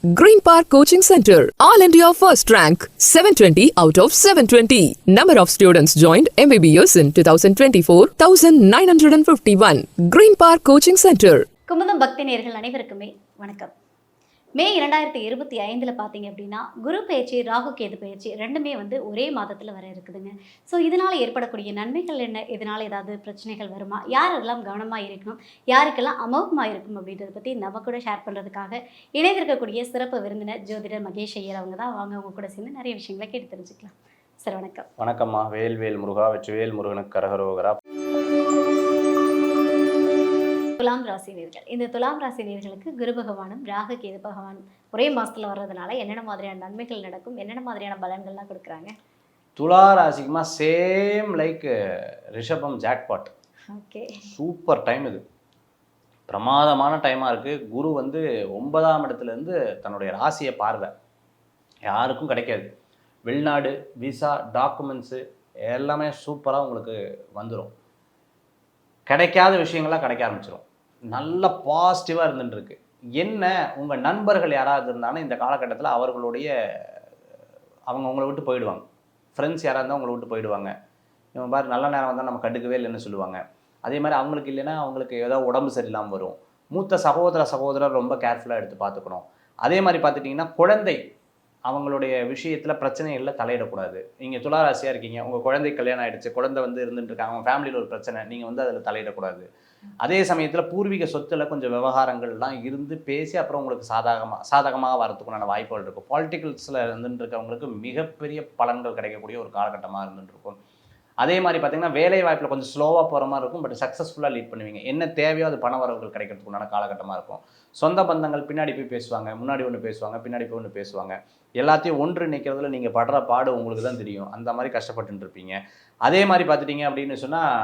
Green Park Coaching Center, All India First Rank, 720 out of 720. Number of students joined MBBS in 2024, 1951. Green Park Coaching Center. Kumudam பக்தி நேயர்கள் அனைவருக்குமே வணக்கம். மே 2025 பார்த்தீங்க அப்படின்னா குரு பெயர்ச்சி, ராகு கேது பெயர்ச்சி ரெண்டுமே ஒரே மாதத்தில் வர இருக்குதுங்க. ஸோ இதனால் ஏற்படக்கூடிய நன்மைகள் என்ன, இதனால் ஏதாவது பிரச்சனைகள் வருமா, யாரெல்லாம் கவனமாக இருக்கணும், யாருக்கெல்லாம் அமோகமாக இருக்கும் அப்படின்றத பற்றி நம்ம கூட ஷேர் பண்ணுறதுக்காக இணைந்திருக்கக்கூடிய சிறப்பு விருந்தினர் ஜோதிடர் மகேஷ் ஐயர் அவங்க தான். வாங்க அவங்க கூட சேர்ந்து நிறைய விஷயங்களை கேட்டு தெரிஞ்சுக்கலாம். சார் வணக்கம். வணக்கம்மா. வேல்வேல் முருகா, வெற்றிவேல் முருகனுக்கு கரகரோகரா. துலாம் ராசி நேயர்கள், இந்த துலாம் ராசி நேயர்களுக்கு குரு பகவானும் ராகு கேது பகவானும் ஒரே மாசத்துல வர்றதுனால என்னென்ன மாதிரியான நன்மைகள் நடக்கும், என்னென்ன மாதிரியான பலன்கள்லாம் கொடுக்குறாங்க? துலா ராசிக்குமா சேம் லைக் ரிஷபம் ஜாக்பாட். ஓகே, சூப்பர் டைம் இது, பிரமாதமான டைமாக இருக்குது. குரு 9ஆம் இடத்துலேருந்து தன்னுடைய ராசியை பார்வை யாருக்கும் கிடைக்காது. வெளிநாடு விசா டாக்குமெண்ட்ஸு எல்லாமே சூப்பராக உங்களுக்கு வந்துடும். கிடைக்காத விஷயங்கள்லாம் கிடைக்க ஆரம்பிச்சிடும். நல்ல பாசிட்டிவாக இருந்துட்டுருக்கு. என்ன, உங்கள் நண்பர்கள் யாராவது இருந்தாலும் இந்த காலகட்டத்தில் அவங்க உங்களை விட்டு போயிடுவாங்க. ஃப்ரெண்ட்ஸ் யாராக இருந்தால் உங்களை விட்டு போயிடுவாங்க. இவங்க பாரு நல்ல நேரம் வந்தால் நம்ம கண்டுக்கவே இல்லைன்னு சொல்லுவாங்க. அதே மாதிரி அவங்களுக்கு இல்லைன்னா அவங்களுக்கு ஏதோ உடம்பு சரியில்லாமல் வரும். மூத்த சகோதரர் ரொம்ப கேர்ஃபுல்லாக எடுத்து பார்த்துக்கணும். அதே மாதிரி பார்த்துட்டிங்கன்னா குழந்தை அவங்களுடைய விஷயத்தில் பிரச்சனைகளில் தலையிடக்கூடாது. நீங்கள் துளாராசியாக இருக்கீங்க, உங்கள் குழந்தை கல்யாணம் ஆகிடுச்சு, குழந்தை இருந்துட்டு இருக்காங்க, அவங்க ஃபேமிலியில் ஒரு பிரச்சனை, நீங்கள் அதில் தலையிடக்கூடாது. அதே சமயத்தில் பூர்வீக சொத்தில் கொஞ்சம் விவகாரங்கள்லாம் இருந்து பேசி அப்புறம் உங்களுக்கு சாதகமாக வரதுக்குண்டான வாய்ப்புகள் இருக்கும். பாலிட்டிக்கல்ஸில் இருந்துட்டு இருக்கவங்களுக்கு மிகப்பெரிய பலன்கள் கிடைக்கக்கூடிய ஒரு காலகட்டமாக இருந்துட்டு இருக்கும். அதே மாதிரி பார்த்தீங்கன்னா வேலை வாய்ப்பில் கொஞ்சம் ஸ்லோவாக போகிற மாதிரி இருக்கும், பட் சக்ஸஸ்ஃபுல்லாக லீட் பண்ணுவீங்க. என்ன தேவையோ அது பண வரவுகள் கிடைக்கிறதுக்குண்டான காலகட்டமாக இருக்கும். சொந்த பந்தங்கள் பின்னாடி போய் பேசுவாங்க, முன்னாடி ஒன்று பேசுவாங்க, பின்னாடி போய் ஒன்று பேசுவாங்க. எல்லாத்தையும் ஒன்று நிற்கிறதுல நீங்கள் படுற பாடு உங்களுக்கு தான் தெரியும். அந்த மாதிரி கஷ்டப்பட்டு இருப்பீங்க. அதே மாதிரி பார்த்துட்டிங்க அப்படின்னு சொன்னால்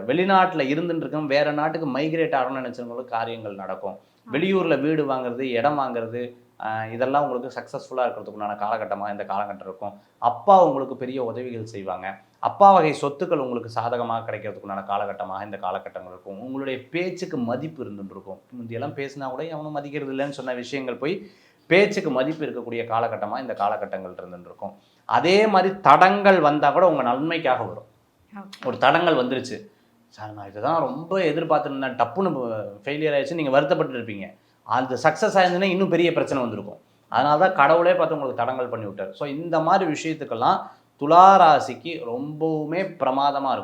வெளிநாட்டில் இருந்துட்டு இருக்கோம், வேறு நாட்டுக்கு மைக்ரேட் ஆகணும்னு நினச்சவங்களுக்கு காரியங்கள் நடக்கும். வெளியூரில் வீடு வாங்குறது, இடம் வாங்குறது, இதெல்லாம் உங்களுக்கு சக்ஸஸ்ஃபுல்லாக இருக்கிறதுக்குண்டான காலகட்டமாக இந்த காலகட்டம் இருக்கும். அப்பா உங்களுக்கு பெரிய உதவிகள் செய்வாங்க. அப்பா வகை சொத்துக்கள் உங்களுக்கு சாதகமாக கிடைக்கிறதுக்குண்டான காலகட்டமாக இந்த காலகட்டங்கள் இருக்கும். உங்களுடைய பேச்சுக்கு மதிப்பு இருந்துட்டு இருக்கும். முந்தியெல்லாம் பேசினா கூட எவனும் மதிக்கிறது இல்லைன்னு சொன்ன விஷயங்கள் போய் பேச்சுக்கு மதிப்பு இருக்கக்கூடிய காலகட்டமாக இந்த காலகட்டங்கள் இருந்துட்டு இருக்கும். அதே மாதிரி தடங்கள் வந்தால் கூட உங்கள் நன்மைக்காக வரும். ஒரு தடங்கள் வந்துருச்சு சார், நான் இதை தான் ரொம்ப எதிர்பார்த்துருந்தேன், டப்புன்னு ஃபெயிலியர் ஆகிடுச்சு, நீங்கள் வருத்தப்பட்டு இருப்பீங்க. அது சக்ஸஸ் ஆயிருந்துன்னா இன்னும் பெரிய பிரச்சனை வந்திருக்கும். அதனால தான் கடவுளே பார்த்து உங்களுக்கு தடங்கள் பண்ணி விட்டார். ஸோ இந்த மாதிரி விஷயத்துக்கெல்லாம் துளாராசிக்கு ரொம்பவுமே பிரமாதமாக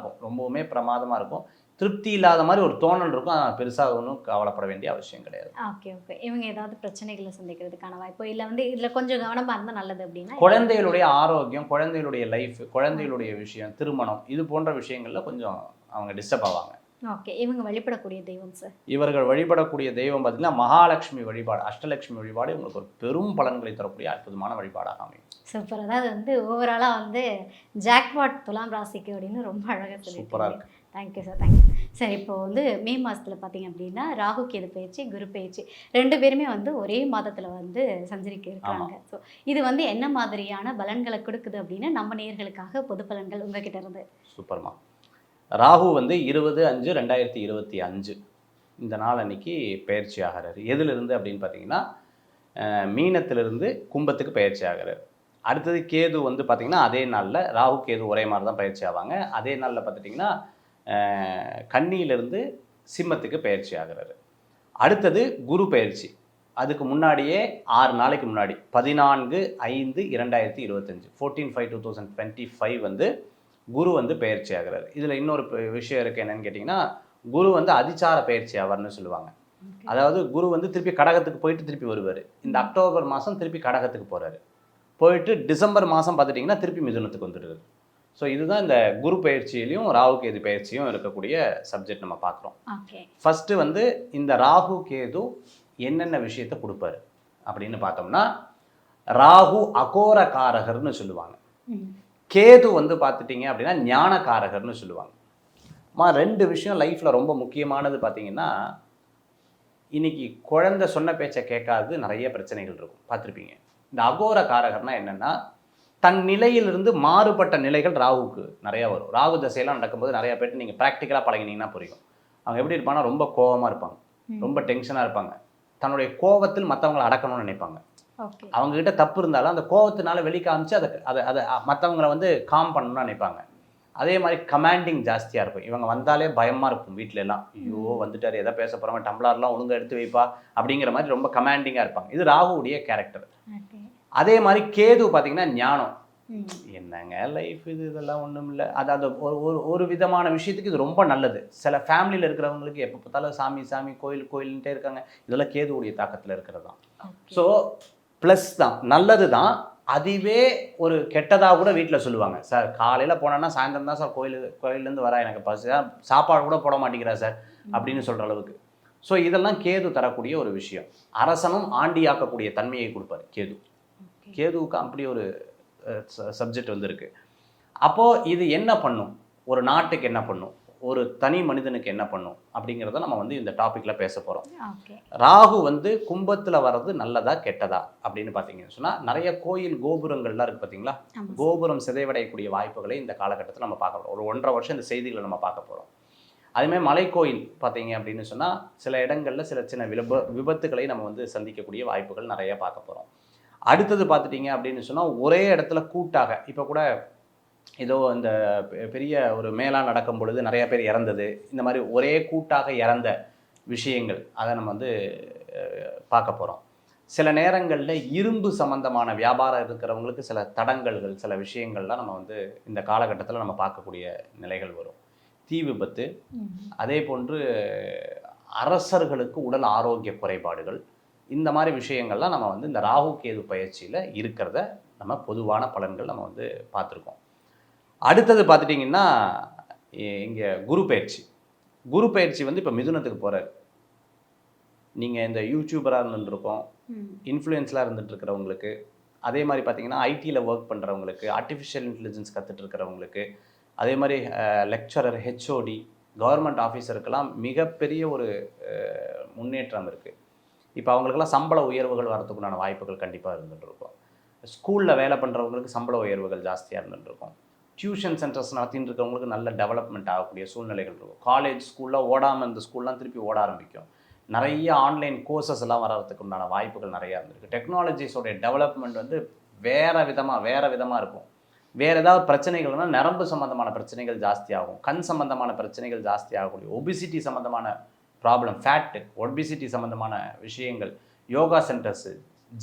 இருக்கும். திருப்தி இல்லாத மாதிரி ஒரு தோணல் இருக்கும். ஆனால் பெருசாக ஒன்றும் கவலைப்பட வேண்டிய அவசியம் கிடையாது. ஓகே, இவங்க ஏதாவது பிரச்சனைகளை சந்திக்கிறதுக்கான வாய்ப்பு இல்லை இதில் கொஞ்சம் கவனமாக இருந்தால் நல்லது அப்படின்னா குழந்தைகளுடைய ஆரோக்கியம், குழந்தைகளுடைய லைஃப், குழந்தைகளுடைய விஷயம், திருமணம், இது போன்ற விஷயங்களில் கொஞ்சம் அவங்க டிஸ்டர்ப் ஆவாங்க. ஓகே, இவங்க வழிபடக்கூடிய தெய்வம் சார்? இவர்கள் வழிபடக்கூடிய தெய்வம் பார்த்தீங்கன்னா மகாலட்சுமி வழிபாடு, அஷ்டலட்சுமி வழிபாடு உங்களுக்கு ஒரு பெரும் பலன்களை தரக்கூடிய அற்புதமான வழிபாடாக அமையும். சூப்பர். அதாவது ஓவராலாக ஜாக்பாட் துலாம் ராசிக்கு அப்படின்னு ரொம்ப அழகாக சொல்லி சூப்பராக இருக்கு. Thank you sir, thank you sir. இப்போ மே மாதத்தில் பார்த்தீங்க அப்படின்னா ராகு கேது பயிற்சி, குரு பயிற்சி ரெண்டு பேருமே ஒரே மாதத்தில் சஞ்சரிக்க இருக்கிறாங்க. ஸோ இது என்ன மாதிரியான பலன்களை கொடுக்குது அப்படின்னு நம்ம நேயர்களுக்காக பொது பலன்கள் உங்ககிட்ட இருந்து. சூப்பர்மா. ராகு 20/5/2025 இந்த நாள் அன்னைக்கு பயிற்சி ஆகிறாரு. எதிலிருந்து அப்படின்னு பார்த்தீங்கன்னா மீனத்திலிருந்து கும்பத்துக்கு பயிற்சி ஆகிறார். அடுத்தது கேது பார்த்தீங்கன்னா அதே நாளில் ராகு கேது ஒரே மாதிரி தான் பயிற்சி ஆவாங்க. அதே நாளில் பார்த்துட்டிங்கன்னா கன்னியிலிருந்து சிம்மத்துக்கு பயிற்சி ஆகிறாரு. அடுத்தது குரு பயிற்சி. அதுக்கு முன்னாடியே 6 நாளைக்கு முன்னாடி 14/5/2025 14/5/2025 குரு பயிற்சி ஆகிறாரு. இதில் இன்னொரு விஷயம் இருக்குது. என்னென்னு கேட்டிங்கன்னா குரு அதிச்சார பயிற்சி ஆவார்னு சொல்லுவாங்க. அதாவது குரு திருப்பி கடகத்துக்கு போயிட்டு திருப்பி வருவார். இந்த அக்டோபர் மாதம் திருப்பி கடகத்துக்கு போகிறாரு. போயிட்டு டிசம்பர் மாதம் பார்த்துட்டிங்கன்னா திருப்பி மிதுனத்துக்கு வந்துடுறாரு. ஸோ இதுதான் இந்த குரு பயிற்சியிலையும் ராகு கேது பயிற்சியும் இருக்கக்கூடிய சப்ஜெக்ட் நம்ம பார்க்குறோம். ஃபஸ்ட்டு இந்த ராகு கேது என்னென்ன விஷயத்தை கொடுப்பாரு அப்படின்னு பார்த்தோம்னா, ராகு அகோரகாரகர்னு சொல்லுவாங்க. கேது பார்த்துட்டிங்க அப்படின்னா ஞானகாரகர்னு சொல்லுவாங்க. ரெண்டு விஷயம் லைஃப்பில் ரொம்ப முக்கியமானது. பார்த்தீங்கன்னா இன்னைக்கு குழந்தை சொன்ன பேச்சை கேட்காது நிறைய பிரச்சனைகள் இருக்கும், பார்த்துருப்பீங்க. இந்த அகோரகாரகர்னா என்னென்னா, தன் நிலையிலிருந்து மாறுபட்ட நிலைகள் ராகுக்கு நிறையா வரும். ராகு தசையெல்லாம் நடக்கும்போது நிறையா பேர்ட்டு நீங்கள் ப்ராக்டிக்கலாக பழகினீங்கன்னா புரியும். அவங்க எப்படி இருப்பாங்கன்னா ரொம்ப கோபமாக இருப்பாங்க, ரொம்ப டென்ஷனாக இருப்பாங்க, தன்னுடைய கோபத்தில் மற்றவங்களை அடக்கணும்னு நினைப்பாங்க. ஓகே. அவங்ககிட்ட தப்பு இருந்தாலும் அந்த கோபத்தினால வெளிக்காமிச்சு அதை அதை அதை மற்றவங்களை வந்து காம் பண்ணணும்னு நினைப்பாங்க. அதே மாதிரி கமாண்டிங் ஜாஸ்தியாக இருக்கும். இவங்க வந்தாலே பயமாக இருக்கும் வீட்டில எல்லாம். ஐயோ வந்துட்டார், எதை பேச போகிறோம், டம்ளர்லாம் ஒழுங்காக எடுத்து வைப்பா அப்படிங்கிற மாதிரி ரொம்ப கமாண்டிங்காக இருப்பாங்க. இது ராகுவுடைய கேரக்டர். அதே மாதிரி கேது பார்த்தீங்கன்னா ஞானம். என்னங்க லைஃப் இது, இதெல்லாம் ஒன்றும் இல்லை. அதாவது ஒரு விதமான விஷயத்துக்கு இது ரொம்ப நல்லது. சில ஃபேமிலியில் இருக்கிறவங்களுக்கு எப்போ பார்த்தாலும் சாமி சாமி கோயில் கோயில்ன்ட்டே இருக்காங்க. இதெல்லாம் கேதுவுடைய தாக்கத்தில் இருக்கிறது தான். ஸோ ப்ளஸ் தான், நல்லது தான். அதுவே ஒரு கெட்டதாக கூட வீட்டில் சொல்லுவாங்க. சார் காலையில் போனேன்னா சாயந்தரம் தான் சார் கோயிலேருந்து வரா, எனக்கு பசி சாப்பாடு கூட போட மாட்டேங்கிறா சார் அப்படின்னு சொல்கிற அளவுக்கு. ஸோ இதெல்லாம் கேது தரக்கூடிய ஒரு விஷயம். அரசனும் ஆண்டியாக்கக்கூடிய தன்மையை கொடுப்பார் கேது. கேதுவுக்கு அப்படி ஒரு சப்ஜெக்ட் வந்து இருக்கு. அப்போது இது என்ன பண்ணும், ஒரு நாட்டுக்கு என்ன பண்ணும், ஒரு தனி மனிதனுக்கு என்ன பண்ணும் அப்படிங்கிறத நம்ம வந்து இந்த டாப்பிக்கில் பேச போகிறோம். ராகு வந்து கும்பத்தில் வர்றது நல்லதா கெட்டதா அப்படின்னு பார்த்தீங்கன்னு சொன்னால், நிறைய கோயில் கோபுரங்கள்லாம் இருக்குது பார்த்தீங்களா. கோபுரம் சிதைவடையக்கூடிய வாய்ப்புகளை இந்த காலகட்டத்தில் நம்ம பார்க்க போகிறோம். ஒரு 1.5 வருஷம் இந்த செய்திகளை நம்ம பார்க்க போகிறோம். அதுமாதிரி மலைக்கோயில் பார்த்தீங்க அப்படின்னு சொன்னால், சில இடங்களில் சில சின்ன விபத்துக்களை நம்ம வந்து சந்திக்கக்கூடிய வாய்ப்புகள் நிறைய பார்க்க போகிறோம். அடுத்தது பார்த்துட்டிங்க அப்படின்னு சொன்னால், ஒரே இடத்துல கூட்டாக இப்போ கூட ஏதோ இந்த பெரிய ஒரு மேலா நடக்கும் பொழுது நிறைய பேர் இறந்தது, இந்த மாதிரி ஒரே கூட்டாக இறந்த விஷயங்கள் அதை நம்ம வந்து பார்க்க போகிறோம். சில நேரங்களில் இரும்பு சம்பந்தமான வியாபாரம் இருக்கிறவங்களுக்கு சில தடங்கல்கள், சில விஷயங்கள்லாம் நம்ம வந்து இந்த காலகட்டத்தில் நம்ம பார்க்கக்கூடிய நிலைகள் வரும். தீ விபத்து, அதே போன்று அரசர்களுக்கு உடல் ஆரோக்கிய குறைபாடுகள், இந்த மாதிரி விஷயங்கள்லாம் நம்ம வந்து இந்த ராகு கேது பயிற்சியில் இருக்கிறத நம்ம பொதுவான பலன்கள் நம்ம வந்து பார்த்துருக்கோம். அடுத்தது பார்த்துட்டிங்கன்னா இங்கே குரு பயிற்சி வந்து இப்போ மிதுனத்துக்கு போகிறார். நீங்கள் இந்த யூடியூபராக இருந்துட்டுருக்கோம், இன்ஃப்ளூயன்ஸலாக இருந்துகிட்ருக்கிறவங்களுக்கு, அதே மாதிரி பார்த்தீங்கன்னா ஐடியில் ஒர்க் பண்ணுறவங்களுக்கு, ஆர்டிஃபிஷியல் இன்டெலிஜென்ஸ் கற்றுட்ருக்கிறவங்களுக்கு, அதே மாதிரி லெக்சரர், ஹெச்ஓடி, கவர்மெண்ட் ஆஃபீஸருக்கெல்லாம் மிகப்பெரிய ஒரு முன்னேற்றம் இருக்குது. இப்போ அவங்களுக்கெல்லாம் சம்பள உயர்வுகள் வரதுக்குண்டான வாய்ப்புகள் கண்டிப்பாக இருந்துகிட்ருக்கும். ஸ்கூலில் வேலை பண்ணுறவங்களுக்கு சம்பள உயர்வுகள் ஜாஸ்தியாக இருந்துகிட்ருக்கும். டியூஷன் சென்டர்ஸ் நடத்தின்னு இருக்கவங்களுக்கு நல்ல டெவலப்மெண்ட் ஆகக்கூடிய சூழ்நிலைகள் இருக்கும். காலேஜ் ஸ்கூலில் ஓடாமல் இந்த ஸ்கூல்லாம் திருப்பி ஓட ஆரம்பிக்கும். நிறைய ஆன்லைன் கோர்சஸ் எல்லாம் வர்றதுக்கு உண்டான வாய்ப்புகள் நிறையா இருந்திருக்கு. டெக்னாலஜிஸோடைய டெவலப்மெண்ட் வந்து வேறு விதமாக இருக்கும். வேறு ஏதாவது பிரச்சனைகள்னால் நரம்பு சம்மந்தமான பிரச்சனைகள் ஜாஸ்தியாகும், கண் சம்மந்தமான பிரச்சனைகள் ஜாஸ்தியாகக்கூடிய, ஒபிசிட்டி சம்மந்தமான ப்ராப்ளம், ஃபேட்டு, ஒபிசிட்டி சம்மந்தமான விஷயங்கள், யோகா சென்டர்ஸு,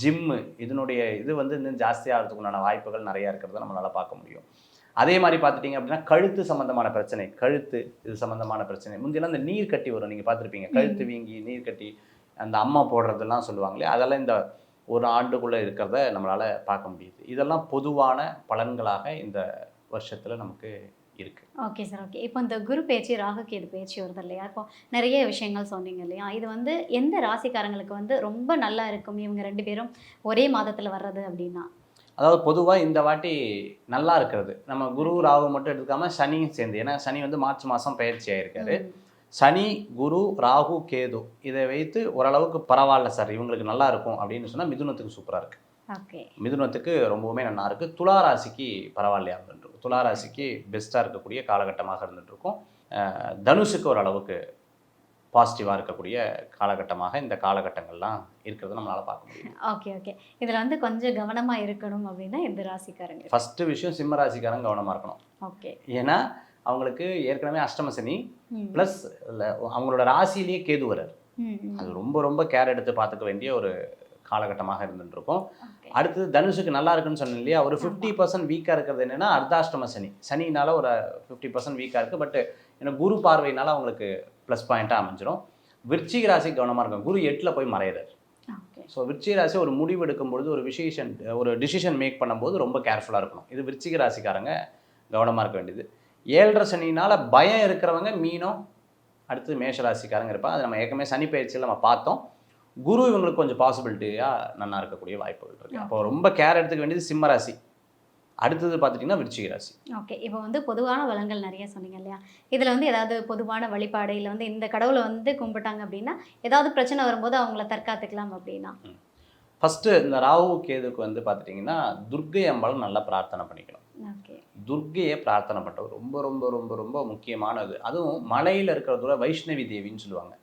ஜிம்மு, இதனுடைய இது வந்து இன்னும் ஜாஸ்தியாகிறதுக்குண்டான வாய்ப்புகள் நிறையா இருக்கிறத நம்மளால் பார்க்க முடியும். அதே மாதிரி பார்த்துட்டிங்க அப்படின்னா கழுத்து சம்மந்தமான பிரச்சனை, இது சம்மந்தமான பிரச்சனை. முந்தியெல்லாம் இந்த நீர் கட்டி வரும், நீங்கள் பார்த்துருப்பீங்க. கழுத்து வீங்கி நீர் கட்டி அந்த அம்மா போடுறதெல்லாம் சொல்லுவாங்களே, அதெல்லாம் இந்த ஒரு ஆண்டுக்குள்ளே இருக்கிறத நம்மளால் பார்க்க முடியுது. இதெல்லாம் பொதுவான பலன்களாக இந்த வருஷத்தில் நமக்கு இருக்குது. Okay sir. ஓகே. இப்போ இந்த குரு பேச்சு, ராகு கேது பேச்சு வருது இல்லையா, இப்போ நிறைய விஷயங்கள் சொன்னீங்க இல்லையா, இது வந்து எந்த ராசிக்காரங்களுக்கு வந்து ரொம்ப நல்லா இருக்கும் இவங்க 2 பேரும் ஒரே மாதத்தில் வர்றது அப்படின்னா? அதாவது பொதுவாக இந்த வாட்டி நல்லா இருக்கிறது, நம்ம குரு ராகு மட்டும் எடுத்துக்காமல் சனியும் சேர்ந்து, ஏன்னா சனி வந்து மார்ச் மாதம் பயிற்சி ஆகிருக்காரு. சனி, குரு, ராகு, கேது இதை வைத்து ஓரளவுக்கு பரவாயில்ல சார், இவங்களுக்கு நல்லா இருக்கும் அப்படின்னு சொன்னால் மிதுனத்துக்கு சூப்பராக இருக்குது. ஓகே. மிதுனத்துக்கு ரொம்பவுமே நல்லா இருக்குது. துலா ராசிக்கு பரவாயில்லையா இருந்துருக்கும். துலா ராசிக்கு பெஸ்ட்டாக இருக்கக்கூடிய காலகட்டமாக இருந்துகிட்ருக்கும். தனுஷுக்கு ஓரளவுக்கு பாசிட்டிவாக இருக்கக்கூடிய காலகட்டமாக இந்த காலகட்டங்கள்லாம் இருக்கிறத நம்மளால் பார்க்க முடியும். ஓகே. ஓகே. இதில் வந்து கொஞ்சம் கவனமாக இருக்கணும் அப்படின்னா எந்த ராசிக்காரங்க? ஃபஸ்ட்டு விஷயம் சிம்ம ராசிக்காரங்க கவனமாக இருக்கணும். ஓகே. ஏன்னா அவங்களுக்கு ஏற்கனவே அஷ்டம சனி ப்ளஸ் அவங்களோட ராசியிலேயே கேது வரார். அது ரொம்ப ரொம்ப கேர் எடுத்து பார்த்துக்க வேண்டிய ஒரு காலகட்டமாக இருந்துருக்கும். அடுத்தது தனுஷுக்கு நல்லா இருக்குன்னு சொன்னேன் இல்லையா, ஒரு 50% வீக்காக இருக்கிறது என்னென்னா அர்த்தாஷ்டம சனினால ஒரு 50% வீக்காக இருக்குது. பட் ஏன்னா குரு பார்வையினால அவங்களுக்கு ப்ளஸ் பாயிண்ட்டாக அமைஞ்சிடும். விருச்சிக ராசி கவனமாக இருக்கும். குரு 8ல் போய் மறையிறார். ஸோ விருச்சிக ராசி ஒரு முடிவு எடுக்கும்பொழுது, ஒரு டிசிஷன் மேக் பண்ணும்போது ரொம்ப கேர்ஃபுல்லாக இருக்கணும். இது விருச்சிக ராசிக்காரங்க கவனமாக இருக்க வேண்டியது. 7.5 சனினால் பயம் இருக்கிறவங்க மீனம், அடுத்து மேஷ ராசிக்காரங்க இருப்பாங்க. அது நம்ம ஏற்கனவே சனி பயிற்சியில் நம்ம பார்த்தோம். குரு இவங்களுக்கு கொஞ்சம் பாசிபிலிட்டியாக நல்லா இருக்கக்கூடிய வாய்ப்புகள் இருக்குது. அப்போ ரொம்ப கேர் எடுத்துக்க வேண்டியது சிம்ம ராசி. அடுத்தது பார்த்துட்டிங்கன்னா விருச்சிக ராசி. ஓகே. இப்போ வந்து பொதுவான வளங்கள் நிறைய சொன்னீங்க இல்லையா, இதில் வந்து ஏதாவது பொதுவான வழிபாடு இல்லை வந்து இந்த கடவுளை வந்து கும்பிட்டாங்க அப்படின்னா ஏதாவது பிரச்சனை வரும்போது அவங்கள தற்காத்துக்கலாம் அப்படின்னா? ஃபஸ்ட்டு இந்த ராகு கேதுக்கு வந்து பார்த்துட்டிங்கன்னா துர்க்கை அம்பாள் நல்லா பிரார்த்தனை பண்ணிக்கணும். ஓகே. துர்க்கையை பிரார்த்தனை பண்ணுறது ரொம்ப ரொம்ப ரொம்ப ரொம்ப முக்கியமானது. அதுவும் மலையில் இருக்கிறதோட வைஷ்ணவி தேவின்னு சொல்லுவாங்க.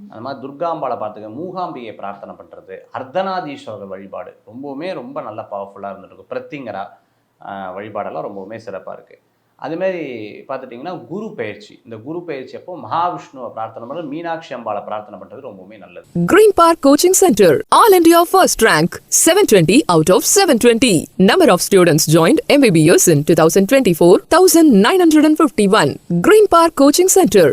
அந்த மாதிரி துர்காம்பாளை பார்த்துக்க, மூகாம்பிகையை பிரார்த்தனை பண்ணுறது, அர்த்தநாதீஸ்வரர் வழிபாடு ரொம்ப நல்ல பவர்ஃபுல்லாக இருந்துருக்கும். பிரத்திங்கரா வழிபாடெல்லாம் ரொம்பவுமே சிறப்பாக இருக்குது. அதுமாரி பார்த்துட்டிங்கன்னா குரு பயிற்சி, இந்த குரு பயிற்சி அப்போ மகாவிஷ்ணுவை பிரார்த்தனை பண்ணுறது, மீனாட்சி அம்பாளை பிரார்த்தனை பண்ணுறது ரொம்பவுமே நல்லது. Green Park Coaching Center, All India First Rank, 720 out of 720. Number of students joined MBBS in 2024, 1951. Green Park Coaching Center.